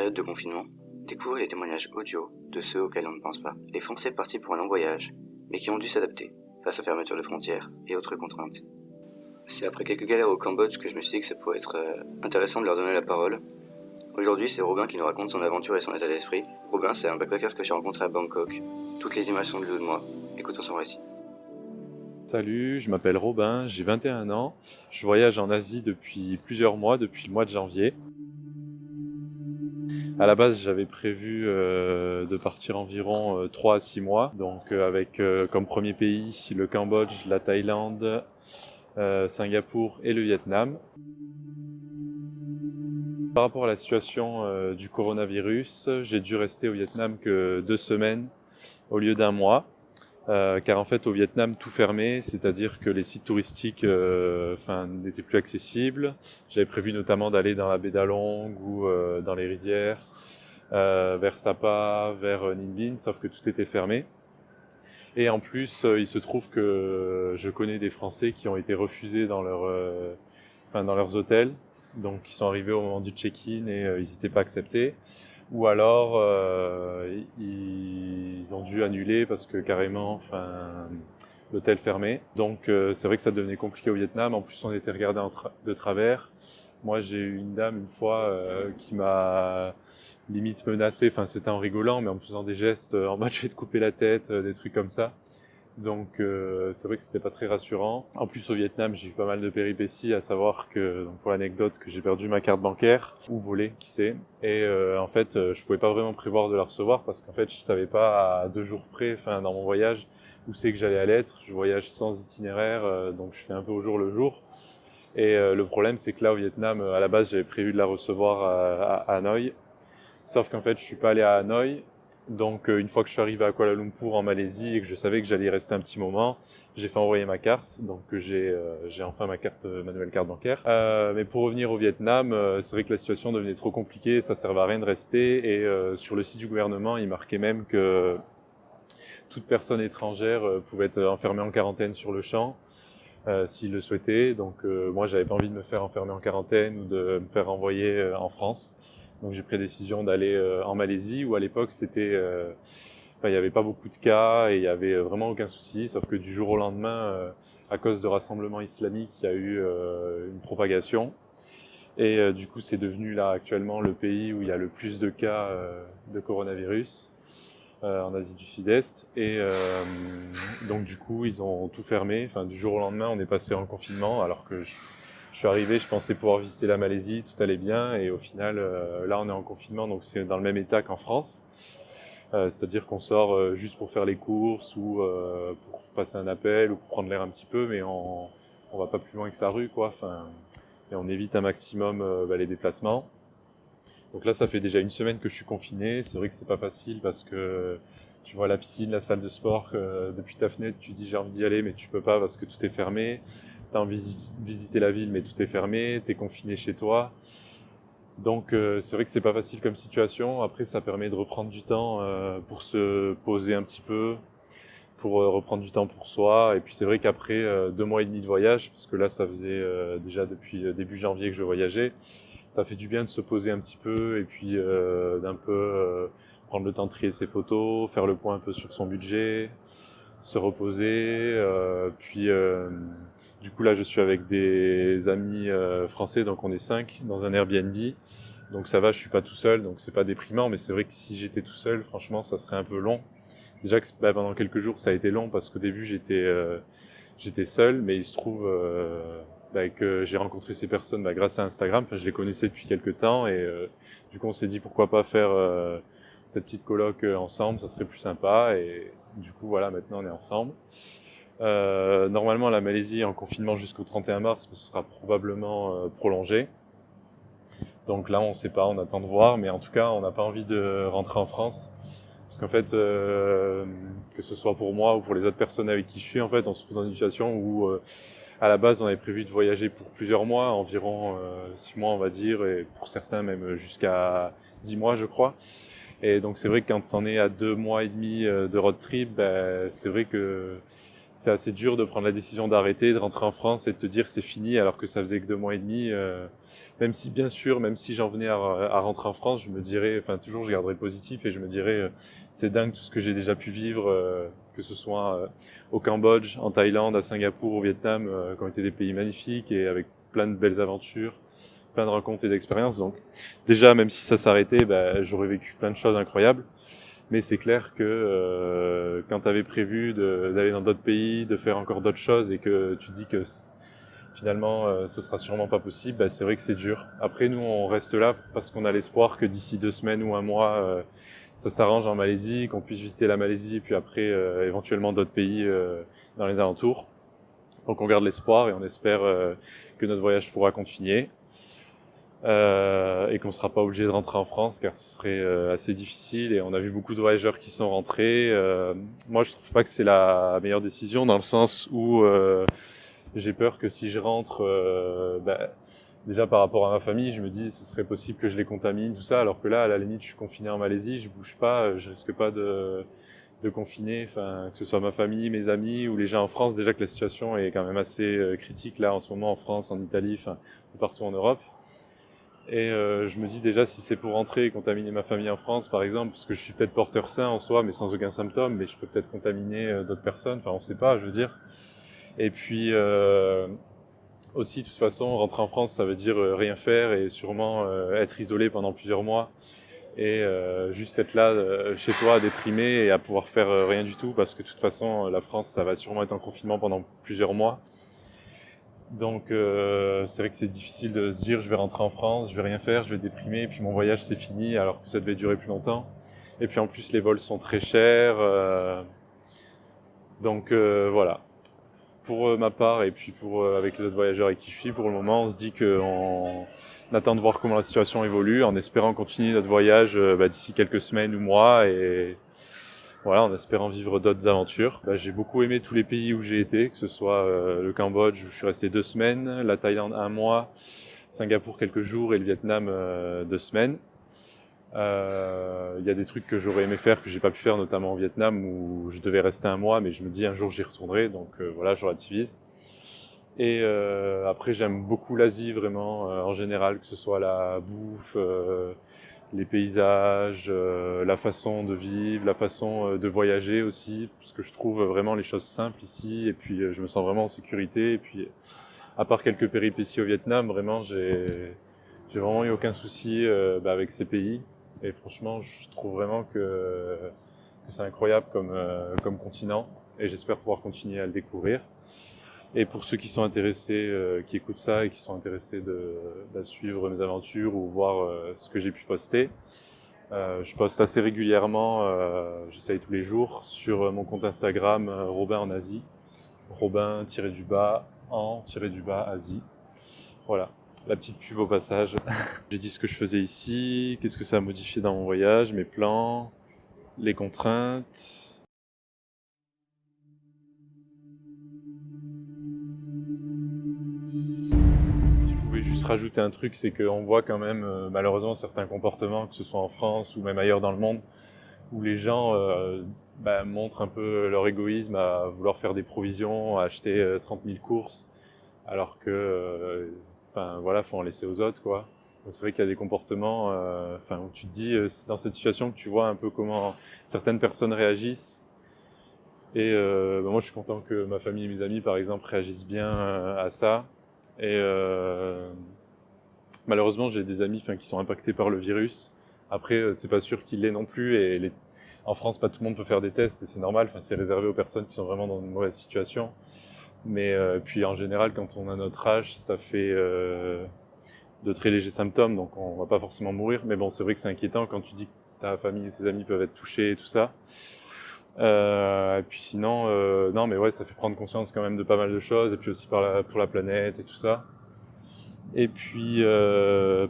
période de confinement, découvrez les témoignages audio de ceux auxquels on ne pense pas. Les Français partis pour un long voyage, mais qui ont dû s'adapter face aux fermetures de frontières et autres contraintes. C'est après quelques galères au Cambodge que je me suis dit que ça pourrait être intéressant de leur donner la parole. Aujourd'hui, c'est Robin qui nous raconte son aventure et son état d'esprit. Robin, c'est un backpacker que j'ai rencontré à Bangkok. Toutes les images sont de lui ou de moi. Écoutons son récit. Salut, je m'appelle Robin, j'ai 21 ans. Je voyage en Asie depuis plusieurs mois, depuis le mois de janvier. À la base, j'avais prévu de partir environ 3 à 6 mois, donc avec comme premier pays le Cambodge, la Thaïlande, Singapour et le Vietnam. Par rapport à la situation du coronavirus, j'ai dû rester au Vietnam que 2 semaines au lieu d'un mois. Car en fait au Vietnam tout fermé, c'est-à-dire que les sites touristiques n'étaient plus accessibles. J'avais prévu notamment d'aller dans la baie d'Along ou dans les rizières, vers Sapa, vers Ninh Binh, sauf que tout était fermé. Et en plus, il se trouve que je connais des Français qui ont été refusés dans dans leurs hôtels, donc ils sont arrivés au moment du check-in et ils n'étaient pas acceptés. Ou alors ils ont dû annuler parce que carrément, l'hôtel fermé. Donc c'est vrai que ça devenait compliqué au Vietnam. En plus, on était regardé de travers. Moi, j'ai eu une dame une fois qui m'a limite menacé. Enfin, c'était en rigolant, mais en me faisant des gestes en mode je vais te couper la tête, des trucs comme ça. Donc c'est vrai que c'était pas très rassurant. En plus au Vietnam j'ai eu pas mal de péripéties, à savoir que, donc pour l'anecdote, que j'ai perdu ma carte bancaire, ou volée, qui sait. Et je pouvais pas vraiment prévoir de la recevoir parce qu'en fait je savais pas à 2 jours près, dans mon voyage, où c'est que j'allais aller être. Je voyage sans itinéraire, donc je fais un peu au jour le jour. Et le problème c'est que là au Vietnam, à la base j'avais prévu de la recevoir à Hanoï. Sauf qu'en fait, je suis pas allé à Hanoï. Donc, une fois que je suis arrivé à Kuala Lumpur en Malaisie et que je savais que j'allais y rester un petit moment, j'ai fait envoyer ma carte. Donc, j'ai enfin ma carte, ma nouvelle carte bancaire. Mais pour revenir au Vietnam, c'est vrai que la situation devenait trop compliquée, ça servait à rien de rester. Et sur le site du gouvernement, il marquait même que toute personne étrangère pouvait être enfermée en quarantaine sur le champ. S'il le souhaitait. Donc moi, j'avais pas envie de me faire enfermer en quarantaine ou de me faire renvoyer en France. Donc j'ai pris la décision d'aller en Malaisie, où à l'époque il n'y avait pas beaucoup de cas et il y avait vraiment aucun souci. Sauf que du jour au lendemain, à cause de rassemblements islamiques, il y a eu une propagation. Et du coup, c'est devenu là actuellement le pays où il y a le plus de cas de coronavirus. En Asie du Sud-Est. Et donc du coup, ils ont tout fermé. Enfin, du jour au lendemain, on est passé en confinement, alors que je suis arrivé, je pensais pouvoir visiter la Malaisie, tout allait bien, et au final, là, on est en confinement, donc c'est dans le même état qu'en France. C'est-à-dire qu'on sort juste pour faire les courses ou pour passer un appel ou pour prendre l'air un petit peu, mais on va pas plus loin que sa rue, quoi. Et on évite un maximum les déplacements. Donc là, ça fait déjà une semaine que je suis confiné. C'est vrai que c'est pas facile parce que tu vois la piscine, la salle de sport, depuis ta fenêtre, tu dis j'ai envie d'y aller, mais tu peux pas parce que tout est fermé. T'as envie de visiter la ville, mais tout est fermé. T'es confiné chez toi. Donc c'est vrai que c'est pas facile comme situation. Après, ça permet de reprendre du temps pour se poser un petit peu, pour reprendre du temps pour soi. Et puis c'est vrai qu'après 2 mois et demi de voyage, parce que là, ça faisait déjà depuis début janvier que je voyageais, ça fait du bien de se poser un petit peu et puis d'un peu prendre le temps de trier ses photos, faire le point un peu sur son budget, se reposer. Du coup là, je suis avec des amis français, donc on est 5 dans un Airbnb. Donc ça va, je suis pas tout seul, donc c'est pas déprimant, mais c'est vrai que si j'étais tout seul, franchement, ça serait un peu long. Déjà que pendant quelques jours, ça a été long parce qu'au début, j'étais seul, mais il se trouve que j'ai rencontré ces personnes grâce à Instagram. Enfin, je les connaissais depuis quelques temps et du coup, on s'est dit pourquoi pas faire cette petite coloc ensemble, ça serait plus sympa. Et du coup, voilà, maintenant on est ensemble. Normalement, la Malaisie est en confinement jusqu'au 31 mars, mais ce sera probablement prolongé. Donc là, on ne sait pas, on attend de voir, mais en tout cas, on n'a pas envie de rentrer en France. Parce qu'en fait, que ce soit pour moi ou pour les autres personnes avec qui je suis, en fait, on se trouve dans une situation où, à la base, on avait prévu de voyager pour plusieurs mois, environ 6 mois, on va dire, et pour certains même jusqu'à 10 mois, je crois. Et donc, c'est vrai que quand on est à 2 mois et demi de road trip, c'est vrai que c'est assez dur de prendre la décision d'arrêter, de rentrer en France et de te dire c'est fini alors que ça faisait que 2 mois et demi. Même si bien sûr, même si j'en venais à rentrer en France, je me dirais, enfin toujours je garderais le positif et je me dirais c'est dingue tout ce que j'ai déjà pu vivre, que ce soit au Cambodge, en Thaïlande, à Singapour, au Vietnam, qui ont été des pays magnifiques et avec plein de belles aventures, plein de rencontres et d'expériences. Donc déjà, même si ça s'arrêtait, j'aurais vécu plein de choses incroyables. Mais c'est clair que quand tu avais prévu d'aller dans d'autres pays, de faire encore d'autres choses et que tu dis que finalement ce sera sûrement pas possible, c'est vrai que c'est dur. Après nous on reste là parce qu'on a l'espoir que d'ici 2 semaines ou un mois ça s'arrange en Malaisie, qu'on puisse visiter la Malaisie et puis après éventuellement d'autres pays dans les alentours. Donc on garde l'espoir et on espère que notre voyage pourra continuer. Et qu'on ne sera pas obligé de rentrer en France car ce serait assez difficile et on a vu beaucoup de voyageurs qui sont rentrés. Moi je trouve pas que c'est la meilleure décision dans le sens où j'ai peur que si je rentre, déjà par rapport à ma famille, je me dis ce serait possible que je les contamine, tout ça, alors que là à la limite je suis confiné en Malaisie, je bouge pas, je risque pas de confiner, enfin que ce soit ma famille, mes amis ou les gens en France, déjà que la situation est quand même assez critique là en ce moment en France, en Italie, enfin partout en Europe. Et je me dis déjà si c'est pour rentrer et contaminer ma famille en France par exemple, parce que je suis peut-être porteur sain en soi mais sans aucun symptôme, mais je peux peut-être contaminer d'autres personnes, enfin on sait pas, je veux dire. Et puis aussi de toute façon rentrer en France ça veut dire rien faire et sûrement être isolé pendant plusieurs mois et juste être là chez toi déprimé et à pouvoir faire rien du tout parce que de toute façon la France ça va sûrement être en confinement pendant plusieurs mois. Donc c'est vrai que c'est difficile de se dire je vais rentrer en France, je vais rien faire, je vais déprimer et puis mon voyage c'est fini alors que ça devait durer plus longtemps. Et puis en plus les vols sont très chers. Donc voilà. Pour ma part et puis pour avec les autres voyageurs avec qui je suis, pour le moment on se dit qu'on attend de voir comment la situation évolue en espérant continuer notre voyage d'ici quelques semaines ou mois et voilà, en espérant vivre d'autres aventures. J'ai beaucoup aimé tous les pays où j'ai été, que ce soit le Cambodge où je suis resté 2 semaines, la Thaïlande un mois, Singapour quelques jours et le Vietnam 2 semaines. Il y a des trucs que j'aurais aimé faire que j'ai pas pu faire, notamment au Vietnam où je devais rester un mois, mais je me dis un jour j'y retournerai, donc voilà, je relativise. Et après j'aime beaucoup l'Asie vraiment en général, que ce soit la bouffe, les paysages, la façon de vivre, la façon de voyager aussi, parce que je trouve vraiment les choses simples ici, et puis je me sens vraiment en sécurité, et puis à part quelques péripéties au Vietnam, vraiment j'ai vraiment eu aucun souci avec ces pays, et franchement je trouve vraiment que c'est incroyable comme continent, et j'espère pouvoir continuer à le découvrir. Et pour ceux qui sont intéressés, qui écoutent ça et qui sont intéressés de suivre mes aventures ou voir ce que j'ai pu poster, je poste assez régulièrement, j'essaye tous les jours, sur mon compte Instagram Robin en Asie, Robin-en-Asie. Voilà, la petite pub au passage. J'ai dit ce que je faisais ici, qu'est-ce que ça a modifié dans mon voyage, mes plans, les contraintes. Je pouvais juste rajouter un truc, c'est qu'on voit quand même malheureusement certains comportements, que ce soit en France ou même ailleurs dans le monde, où les gens montrent un peu leur égoïsme à vouloir faire des provisions, à acheter 30 000 courses, alors que, voilà, faut en laisser aux autres, quoi. Donc c'est vrai qu'il y a des comportements, où tu te dis, c'est dans cette situation que tu vois un peu comment certaines personnes réagissent. Et moi, je suis content que ma famille et mes amis, par exemple, réagissent bien à ça. Et malheureusement, j'ai des amis qui sont impactés par le virus. Après, c'est pas sûr qu'ils l'aient non plus. Et en France, pas tout le monde peut faire des tests et c'est normal. C'est réservé aux personnes qui sont vraiment dans une mauvaise situation. Mais puis en général, quand on a notre âge, ça fait de très légers symptômes, donc on va pas forcément mourir. Mais bon, c'est vrai que c'est inquiétant quand tu dis que ta famille ou tes amis peuvent être touchés et tout ça. Et puis sinon, non, mais ouais, ça fait prendre conscience quand même de pas mal de choses. Et puis aussi pour la planète et tout ça. Et puis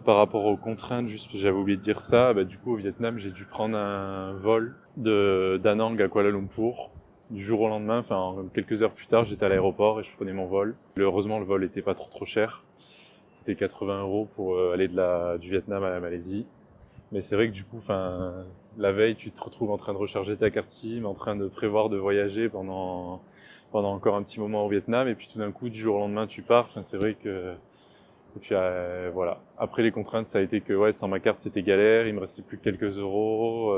par rapport aux contraintes, juste j'avais oublié de dire ça, du coup au Vietnam j'ai dû prendre un vol de Da Nang à Kuala Lumpur du jour au lendemain, quelques heures plus tard j'étais à l'aéroport et je prenais mon vol. Heureusement le vol était pas trop cher, c'était 80 € pour aller du Vietnam à la Malaisie. Mais c'est vrai que du coup, la veille tu te retrouves en train de recharger ta carte SIM, en train de prévoir de voyager pendant pendant encore un petit moment au Vietnam, et puis tout d'un coup, du jour au lendemain, tu pars. Enfin, c'est vrai que... Et puis voilà. Après, les contraintes, ça a été que ouais, sans ma carte, c'était galère, il me restait plus que quelques euros,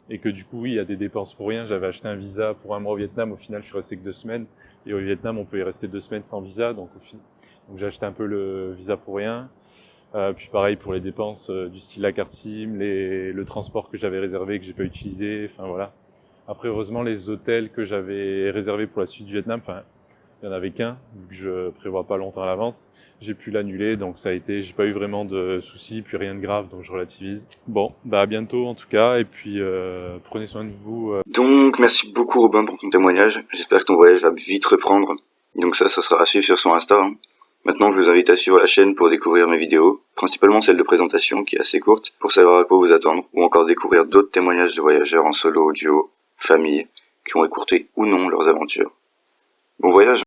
et que du coup, oui, il y a des dépenses pour rien. J'avais acheté un visa pour un mois au Vietnam, au final, je suis resté que 2 semaines. Et au Vietnam, on peut y rester 2 semaines sans visa, donc donc j'ai acheté un peu le visa pour rien. Puis pareil pour les dépenses du style la carte SIM, le transport que j'avais réservé que j'ai pas utilisé, enfin voilà. Après heureusement les hôtels que j'avais réservés pour la suite du Vietnam, enfin il y en avait qu'un vu que je prévois pas longtemps à l'avance, j'ai pu l'annuler donc ça a été, j'ai pas eu vraiment de soucis puis rien de grave donc je relativise. Bon bah à bientôt en tout cas et puis prenez soin de vous. Donc, merci beaucoup Robin pour ton témoignage. J'espère que ton voyage va vite reprendre. Donc ça sera à suivre sur son Insta. Hein. Maintenant, je vous invite à suivre la chaîne pour découvrir mes vidéos, principalement celle de présentation qui est assez courte, pour savoir à quoi vous attendre, ou encore découvrir d'autres témoignages de voyageurs en solo, duo, famille, qui ont écourté ou non leurs aventures. Bon voyage.